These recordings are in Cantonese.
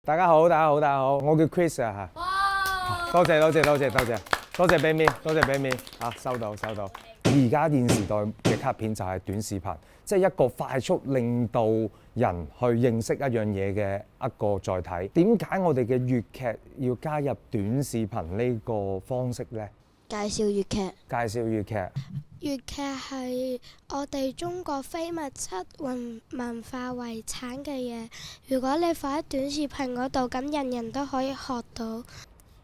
大家好，我叫 Chris 啊嚇。多謝俾面，嚇收到。而家現時代嘅卡片就係短視頻，即係一個快速令到人去認識一樣嘢嘅一個載體。點解我哋嘅粵劇要加入短視頻呢個方式呢？介紹粵劇。粵劇係我哋中國非物質文化遺產嘅嘢。如果你放喺短視頻嗰度，咁人人都可以學到。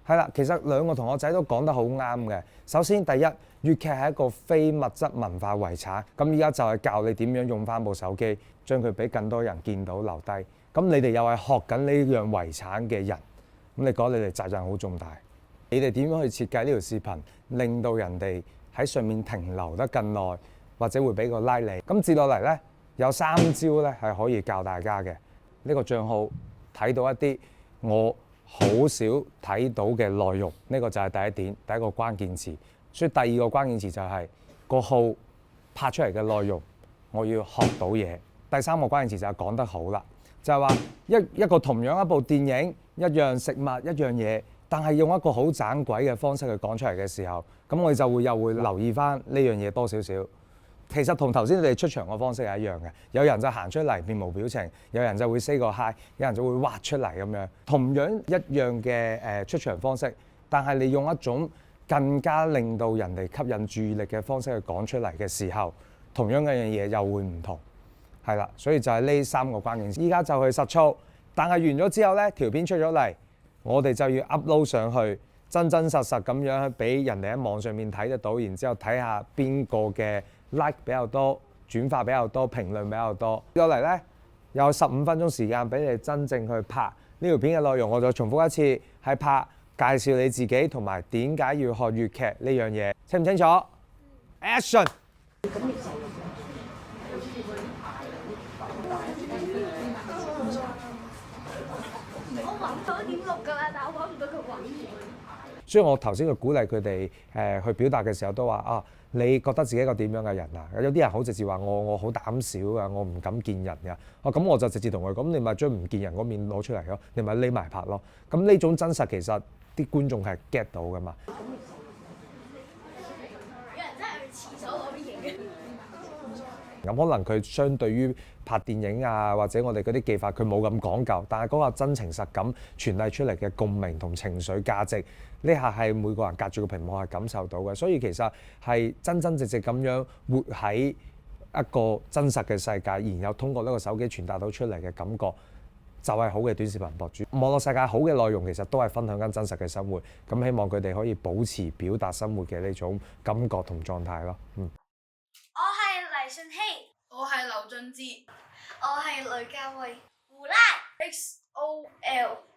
係啦，其實兩個同學仔都講得好啱嘅。首先，第一，粵劇係一個非物質文化遺產。咁依家就係教你點樣用翻部手機，將佢俾更多人見到留低。咁你哋又係學緊呢樣遺產嘅人，咁你覺得你哋責任好重大。你哋點樣去設計呢條視頻，令到人哋喺上面停留得更耐，或者會俾個 like 你。咁接落嚟呢，有3招呢係可以教大家嘅。呢個帳號睇到一啲我好少睇到嘅內容，呢個就係第一點，第一個關鍵詞。所以第二個關鍵詞就係個號拍出嚟嘅內容，我要學到嘢。第三個關鍵詞就係講得好啦，就係話一個同樣一部電影、一樣食物、一樣嘢，但係用一個好盞鬼嘅方式去講出嚟嘅時候，咁我哋就又會留意翻呢樣嘢多少少。其實同頭先你哋出場嘅方式係一樣嘅，有人就行出嚟面無表情，有人就會 say 個 hi， 有人就會畫出嚟咁樣，同樣一樣嘅出場方式，但係你用一種更加令到人哋吸引注意力嘅方式去講出嚟嘅時候，同樣嘅樣嘢又會唔同，係啦，所以就係呢3個關鍵。依家就去實操，但係完咗之後呢，條片出咗嚟，我哋就要 upload 上去，真真實實咁樣俾人哋喺網上面睇得到，然之後睇下邊個嘅 like 比較多，轉發比較多，評論比較多。落嚟呢，有15分鐘時間俾你真正去拍呢條片嘅內容。我再重複一次，係拍介紹你自己同埋點解要學粵劇呢樣嘢，清唔清楚？Action！ 我揾到點錄㗎啦，但我揾唔到佢揾。所以我頭先去鼓勵佢哋去表達嘅時候都話啊，你覺得自己一個點樣嘅人啊？有啲人好直接話我好膽小啊，我唔敢見人㗎。咁我就直接同佢講，你咪將唔見人嗰面攞出嚟咯，你咪匿埋拍咯。咁呢種真實其實啲觀眾係 get 到㗎嘛。有人真係去廁所嗰邊影嘅。咁可能佢相對於拍電影啊，或者我哋嗰啲技法，佢冇咁講究，但係嗰個真情實感傳遞出嚟嘅共鳴同情緒價值，呢下係每個人隔住個屏幕係感受到嘅。所以其實係真真正正咁樣活喺一個真實嘅世界，然後通過呢個手機傳達到出嚟嘅感覺，就係好嘅短視頻博主。網絡世界好嘅內容其實都係分享緊真實嘅生活，咁希望佢哋可以保持表達生活嘅呢種感覺同狀態咯。我係黎順熙，我係劉俊志，我係呂家威，胡拉 XOL。